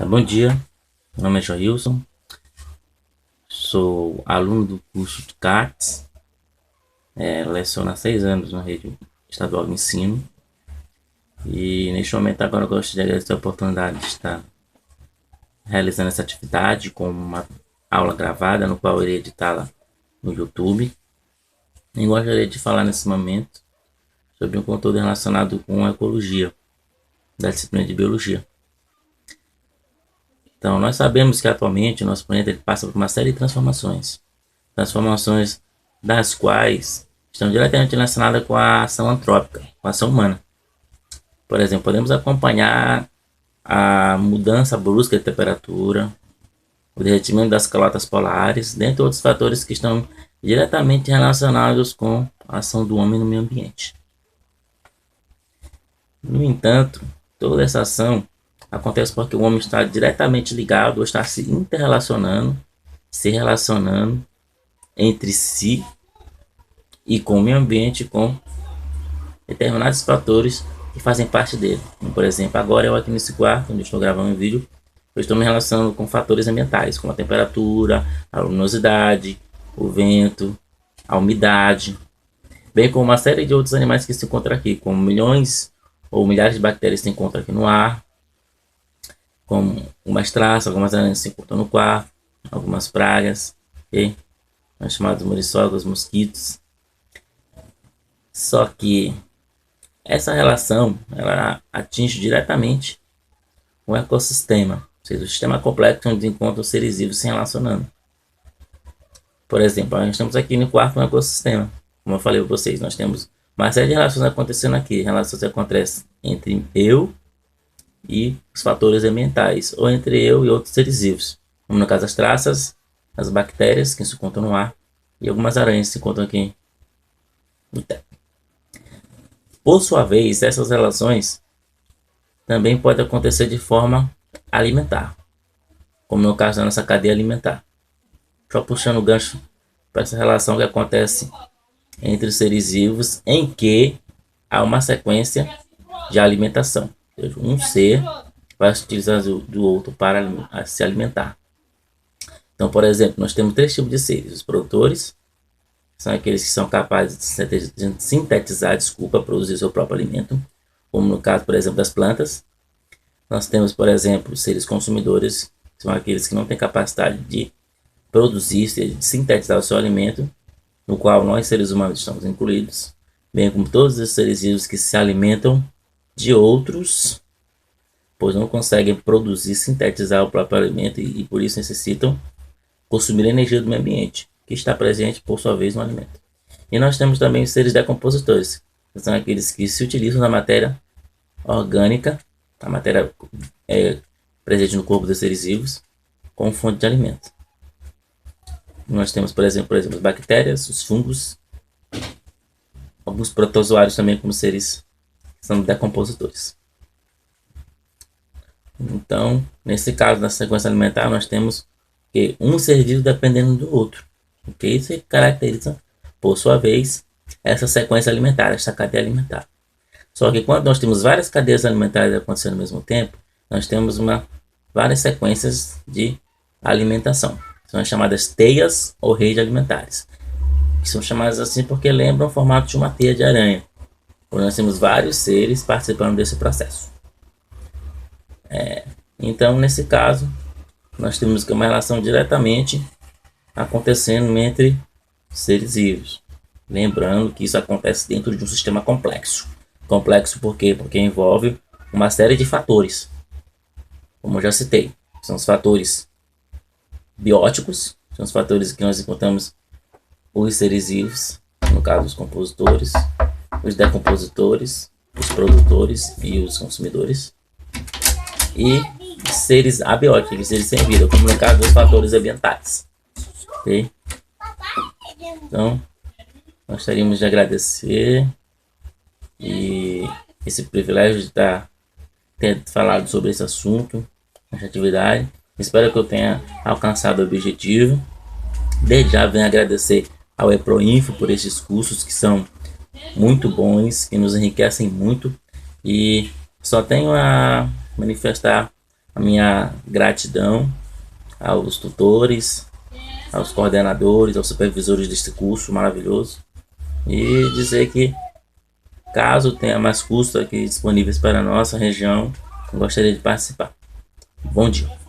Bom dia, meu nome é Joilson, sou aluno do curso de CATS, leciono há 6 anos na rede estadual de ensino e neste momento agora eu gosto de agradecer a oportunidade de estar realizando essa atividade com uma aula gravada no qual eu irei editá-la no YouTube e gostaria de falar nesse momento sobre um conteúdo relacionado com a ecologia da disciplina de biologia. Então, nós sabemos que atualmente o nosso planeta ele passa por uma série de transformações. Transformações das quais estão diretamente relacionadas com a ação antrópica, com a ação humana. Por exemplo, podemos acompanhar a mudança brusca de temperatura, o derretimento das calotas polares, dentre outros fatores que estão diretamente relacionados com a ação do homem no meio ambiente. No entanto, toda essa ação acontece porque o homem está diretamente ligado ou está se interrelacionando, se relacionando entre si e com o meio ambiente, com determinados fatores que fazem parte dele. Como, por exemplo, agora eu aqui nesse quarto, onde estou gravando um vídeo, eu estou me relacionando com fatores ambientais, como a temperatura, a luminosidade, o vento, a umidade, bem como uma série de outros animais que se encontram aqui, como milhões ou milhares de bactérias que se encontram aqui no ar, como algumas traças, algumas aranhas se encontram no quarto, algumas pragas, okay? Os chamados muriçocas, mosquitos. Só que essa relação ela atinge diretamente o ecossistema, ou seja, o sistema complexo onde encontram os seres vivos se relacionando. Por exemplo, nós estamos aqui no quarto um ecossistema. Como eu falei para vocês, nós temos uma série de relações acontecendo aqui. Relações que acontecem entre eu e os fatores ambientais, ou entre eu e outros seres vivos, como no caso as traças, as bactérias que se encontram no ar e algumas aranhas que se encontram aqui no teto. Por sua vez, essas relações também podem acontecer de forma alimentar, como no caso da nossa cadeia alimentar. Só puxando o gancho para essa relação que acontece entre os seres vivos, em que há uma sequência de alimentação. Um ser vai se utilizar do outro para se alimentar. Então, por exemplo, nós temos 3 tipos de seres. Os produtores, são aqueles que são capazes de sintetizar, produzir seu próprio alimento, como no caso, por exemplo, das plantas. Nós temos, por exemplo, os seres consumidores, que são aqueles que não têm capacidade de produzir, de sintetizar o seu alimento, no qual nós, seres humanos, estamos incluídos, bem como todos os seres vivos que se alimentam de outros, pois não conseguem produzir, sintetizar o próprio alimento e por isso necessitam consumir a energia do meio ambiente, que está presente por sua vez no alimento. E nós temos também os seres decompositores, que são aqueles que se utilizam da matéria orgânica, a matéria presente no corpo dos seres vivos, como fonte de alimento. Nós temos, por exemplo, as bactérias, os fungos, alguns protozoários também como seres que são decompositores. Então, nesse caso, na sequência alimentar, nós temos que um ser vivo dependendo do outro. Okay? Isso caracteriza, por sua vez, essa sequência alimentar, essa cadeia alimentar. Só que quando nós temos várias cadeias alimentares acontecendo ao mesmo tempo, nós temos várias sequências de alimentação. São as chamadas teias ou redes alimentares, que são chamadas assim porque lembram o formato de uma teia de aranha, onde nós temos vários seres participando desse processo. Então, nesse caso, nós temos uma relação diretamente acontecendo entre seres vivos. Lembrando que isso acontece dentro de um sistema complexo. Complexo por quê? Porque envolve uma série de fatores. Como eu já citei, são os fatores bióticos, são os fatores que nós encontramos os seres vivos, no caso os compositores, os decompositores, os produtores e os consumidores. E seres abióticos, seres sem vida, como no caso dos fatores ambientais. Okay? Então, gostaríamos de agradecer e esse privilégio de estar tendo falado sobre esse assunto, essa atividade. Espero que eu tenha alcançado o objetivo. Desde já venho agradecer ao EPROINFO por esses cursos que são muito bons, que nos enriquecem muito, e só tenho a manifestar a minha gratidão aos tutores, aos coordenadores, aos supervisores deste curso maravilhoso, e dizer que, caso tenha mais cursos aqui disponíveis para a nossa região, eu gostaria de participar. Bom dia.